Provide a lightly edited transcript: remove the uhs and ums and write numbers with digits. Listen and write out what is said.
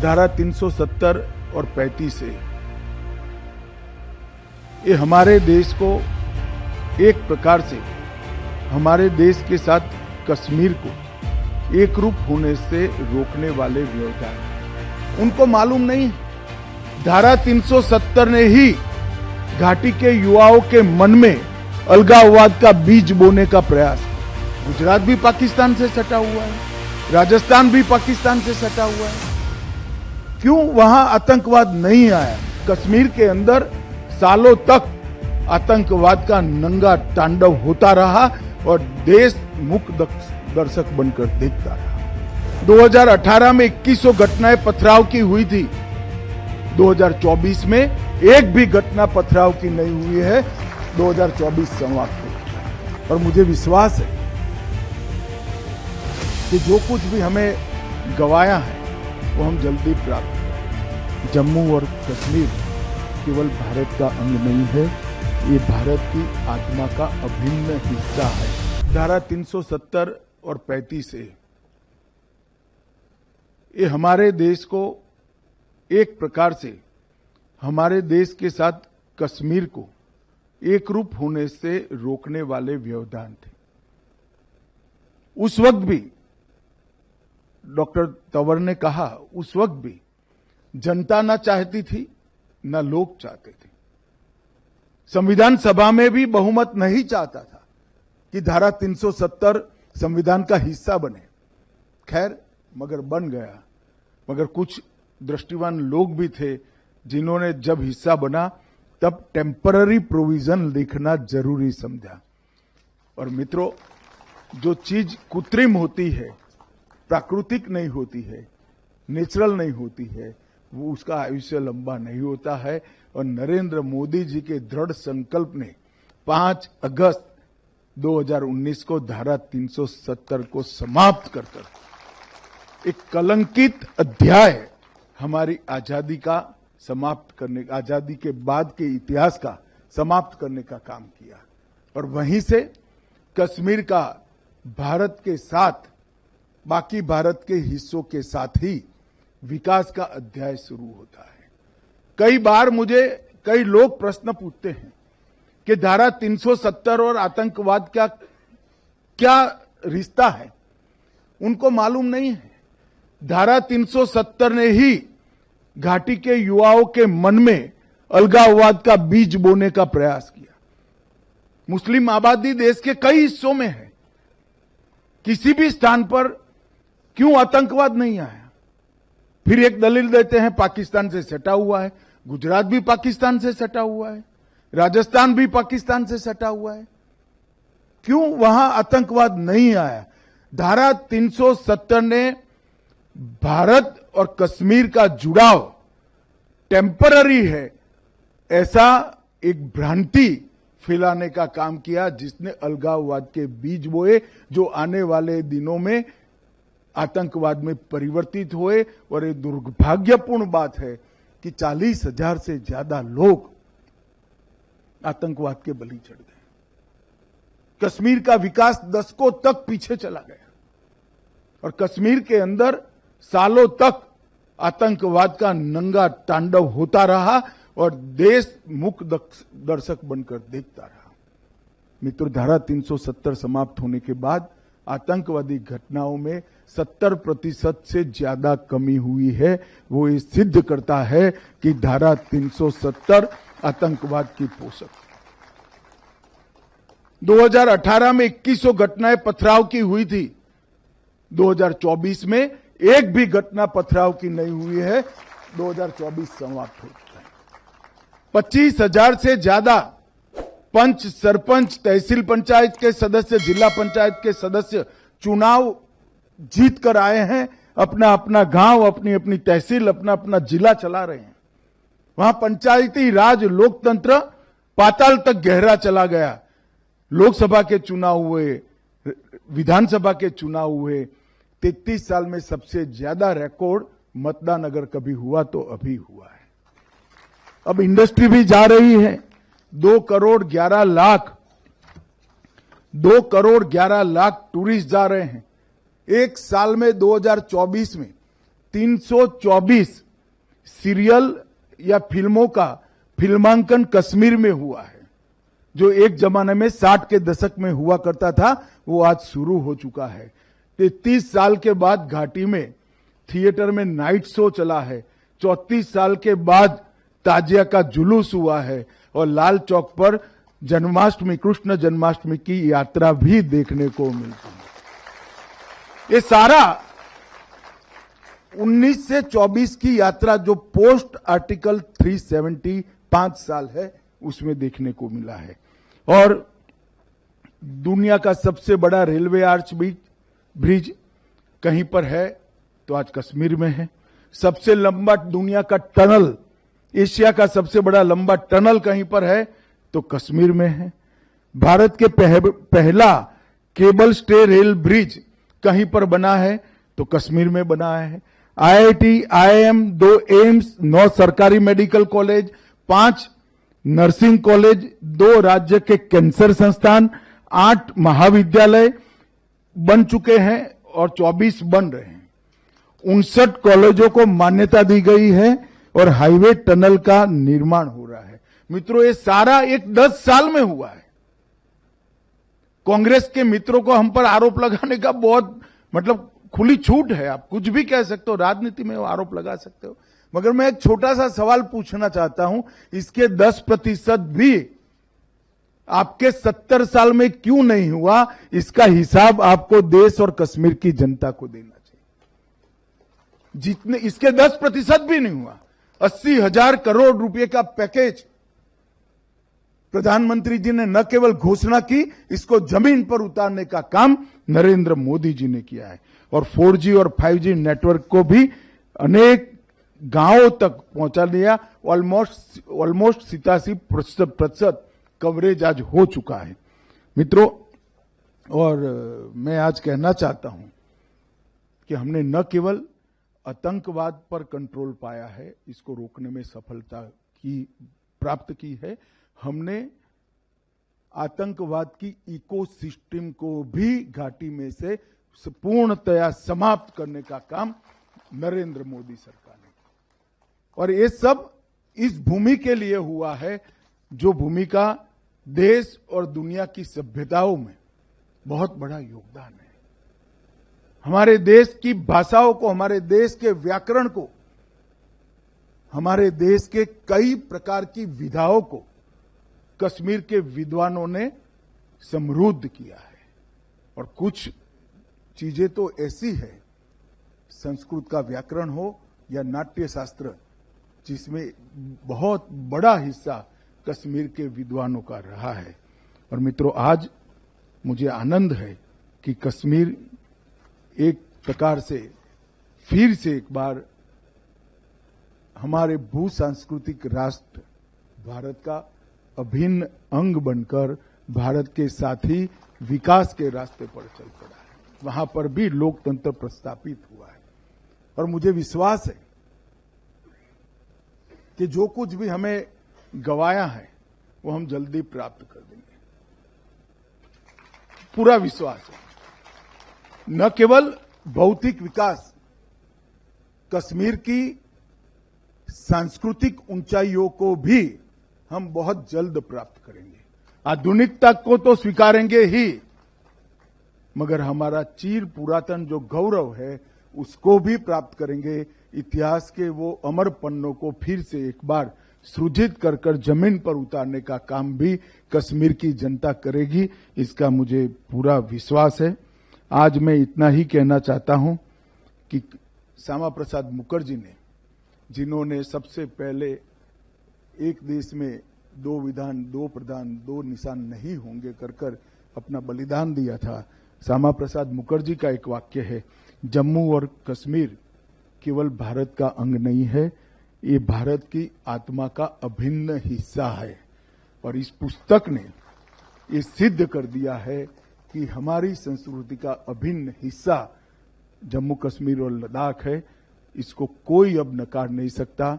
धारा 370 और 35 ए ये हमारे देश को एक प्रकार से हमारे देश के साथ कश्मीर को एक रूप होने से रोकने वाले व्यवधान। उनको मालूम नहीं, धारा 370 ने ही घाटी के युवाओं के मन में अलगाववाद का बीज बोने का प्रयास। गुजरात भी पाकिस्तान से सटा हुआ है, राजस्थान भी पाकिस्तान से सटा हुआ है। क्यों वहां आतंकवाद नहीं आया? कश्मीर के अंदर सालों तक आतंकवाद का नंगा तांडव होता रहा और देश मूक दर्शक बनकर देखता रहा। 2018 में 2100 घटनाएं पथराव की हुई थी। 2024 में एक भी घटना पथराव की नहीं हुई है। 2024 समाप्त हो और मुझे विश्वास है कि जो कुछ भी हमें गंवाया है वो हम जल्दी प्राप्त करें। जम्मू और कश्मीर केवल भारत का अंग नहीं है, ये भारत की आत्मा का अभिन्न हिस्सा है। धारा 370 और 35 ए ये हमारे देश को एक प्रकार से हमारे देश के साथ कश्मीर को एक रूप होने से रोकने वाले व्यवधान थे। उस वक्त भी डॉक्टर तंवर ने कहा, उस वक्त भी जनता ना चाहती थी ना लोग चाहते थे। संविधान सभा में भी बहुमत नहीं चाहता था कि धारा 370 संविधान का हिस्सा बने। खैर मगर बन गया। मगर कुछ दृष्टिवान लोग भी थे जिन्होंने जब हिस्सा बना तब टेम्पररी प्रोविजन लिखना जरूरी समझा। और मित्रों, जो चीज कृत्रिम होती है, प्राकृतिक नहीं होती है, नेचुरल नहीं होती है, वो उसका आयुष्य लंबा नहीं होता है। और नरेंद्र मोदी जी के दृढ़ संकल्प ने 5 अगस्त 2019 को धारा 370 को समाप्त कर एक कलंकित अध्याय हमारी आजादी का समाप्त करने, आजादी के बाद के इतिहास का समाप्त करने का काम किया। और वहीं से कश्मीर का भारत के साथ, बाकी भारत के हिस्सों के साथ ही विकास का अध्याय शुरू होता है। कई बार मुझे कई लोग प्रश्न पूछते हैं कि धारा 370 और आतंकवाद का क्या रिश्ता है? उनको मालूम नहीं है, धारा 370 ने ही घाटी के युवाओं के मन में अलगाववाद का बीज बोने का प्रयास किया। मुस्लिम आबादी देश के कई हिस्सों में है, किसी भी स्थान पर क्यों आतंकवाद नहीं आया? फिर एक दलील देते हैं पाकिस्तान से सटा हुआ है। गुजरात भी पाकिस्तान से सटा हुआ है, राजस्थान भी पाकिस्तान से सटा हुआ है। क्यों वहां आतंकवाद नहीं आया? धारा 370 ने भारत और कश्मीर का जुड़ाव टेम्पररी है, ऐसा एक भ्रांति फैलाने का काम किया, जिसने अलगाववाद के बीज बोए, जो आने वाले दिनों में आतंकवाद में परिवर्तित हुए। और ये दुर्भाग्यपूर्ण बात है कि 40,000 से ज्यादा लोग आतंकवाद के बलि चढ़ गए। कश्मीर का विकास दशकों तक पीछे चला गया और कश्मीर के अंदर सालों तक आतंकवाद का नंगा तांडव होता रहा और देश मूक दर्शक बनकर देखता रहा। मित्रों, धारा 370 समाप्त होने के बाद आतंकवादी घटनाओं में 70% से ज्यादा कमी हुई है। वो ये सिद्ध करता है कि धारा 370 आतंकवाद की पोषक। 2018 में 2100 घटनाएं पथराव की हुई थी। 2024 में एक भी घटना पथराव की नहीं हुई है। 2024 समाप्त हो चुका है। 25,000 से ज्यादा पंच, सरपंच, तहसील पंचायत के सदस्य, जिला पंचायत के सदस्य चुनाव जीत कर आए हैं। अपना अपना गांव, अपनी अपनी तहसील, अपना अपना जिला चला रहे हैं। वहां पंचायती राज, लोकतंत्र पाताल तक गहरा चला गया। लोकसभा के चुनाव हुए, विधानसभा के चुनाव हुए। 33 साल में सबसे ज्यादा रिकॉर्ड मतदान अगर कभी हुआ तो अभी हुआ है। अब इंडस्ट्री भी जा रही है। 2 करोड़ 11 लाख टूरिस्ट जा रहे हैं। एक साल में 2024 में 324 सीरियल या फिल्मों का फिल्मांकन कश्मीर में हुआ है। जो एक जमाने में 60 के दशक में हुआ करता था, वो आज शुरू हो चुका है। 33 साल के बाद घाटी में थिएटर में नाइट शो चला है। 34 साल के बाद ताजिया का जुलूस हुआ है और लाल चौक पर जन्माष्टमी, कृष्ण जन्माष्टमी की यात्रा भी देखने को मिलती है। ये सारा 19 से 24 की यात्रा जो पोस्ट आर्टिकल 370 5 साल है, उसमें देखने को मिला है। और दुनिया का सबसे बड़ा रेलवे आर्च ब्रिज कहीं पर है तो आज कश्मीर में है। सबसे लंबा दुनिया का टनल, एशिया का सबसे बड़ा लंबा टनल कहीं पर है तो कश्मीर में है। भारत के पहला केबल स्टे रेल ब्रिज कहीं पर बना है तो कश्मीर में बना है। IIT, IIM, 2 एम्स, 9 सरकारी मेडिकल कॉलेज, 5 नर्सिंग कॉलेज, 2 राज्य के कैंसर संस्थान, 8 महाविद्यालय बन चुके हैं और 24 बन रहे हैं। 59 कॉलेजों को मान्यता दी गई है और हाईवे टनल का निर्माण हो रहा है। मित्रों, ये सारा एक 10 साल में हुआ है। कांग्रेस के मित्रों को हम पर आरोप लगाने का बहुत खुली छूट है। आप कुछ भी कह सकते हो, राजनीति में आरोप लगा सकते हो, मगर मैं एक छोटा सा सवाल पूछना चाहता हूं, इसके 10% भी आपके 70 साल में क्यों नहीं हुआ? इसका हिसाब आपको देश और कश्मीर की जनता को देना चाहिए। जितने इसके 10% भी नहीं हुआ। 80,000 करोड़ रुपए का पैकेज प्रधानमंत्री जी ने न केवल घोषणा की, इसको जमीन पर उतारने का काम नरेंद्र मोदी जी ने किया है। और 4G और 5G नेटवर्क को भी अनेक गांवों तक पहुंचा दिया। ऑलमोस्ट 87% कवरेज आज हो चुका है। मित्रों, और मैं आज कहना चाहता हूं कि हमने न केवल आतंकवाद पर कंट्रोल पाया है, इसको रोकने में सफलता प्राप्त की है, हमने आतंकवाद की इकोसिस्टम को भी घाटी में से पूर्णतया समाप्त करने का काम नरेंद्र मोदी सरकार ने किया। और ये सब इस भूमि के लिए हुआ है, जो भूमि का देश और दुनिया की सभ्यताओं में बहुत बड़ा योगदान है। हमारे देश की भाषाओं को, हमारे देश के व्याकरण को, हमारे देश के कई प्रकार की विधाओं को कश्मीर के विद्वानों ने समृद्ध किया है। और कुछ चीजें तो ऐसी है, संस्कृत का व्याकरण हो या नाट्य शास्त्र, जिसमें बहुत बड़ा हिस्सा कश्मीर के विद्वानों का रहा है। और मित्रों, आज मुझे आनंद है कि कश्मीर एक प्रकार से फिर से एक बार हमारे भू सांस्कृतिक राष्ट्र भारत का अभिन्न अंग बनकर भारत के साथ ही विकास के रास्ते पर चल पड़ा है। वहां पर भी लोकतंत्र प्रस्थापित हुआ है। और मुझे विश्वास है कि जो कुछ भी हमें गवाया है वो हम जल्दी प्राप्त कर देंगे। पूरा विश्वास है। न केवल भौतिक विकास, कश्मीर की सांस्कृतिक ऊंचाइयों को भी हम बहुत जल्द प्राप्त करेंगे। आधुनिकता को तो स्वीकारेंगे ही, मगर हमारा चीर पुरातन जो गौरव है उसको भी प्राप्त करेंगे। इतिहास के वो अमर पन्नों को फिर से एक बार सृजित कर जमीन पर उतारने का काम भी कश्मीर की जनता करेगी, इसका मुझे पूरा विश्वास है। आज मैं इतना ही कहना चाहता हूं कि श्यामा प्रसाद मुखर्जी ने, जिन्होंने सबसे पहले एक देश में 2 विधान 2 प्रधान 2 निशान नहीं होंगे कर अपना बलिदान दिया था, श्यामा प्रसाद मुखर्जी का एक वाक्य है, जम्मू और कश्मीर केवल भारत का अंग नहीं है, ये भारत की आत्मा का अभिन्न हिस्सा है। और इस पुस्तक ने ये सिद्ध कर दिया है कि हमारी संस्कृति का अभिन्न हिस्सा जम्मू कश्मीर और लद्दाख है। इसको कोई अब नकार नहीं सकता।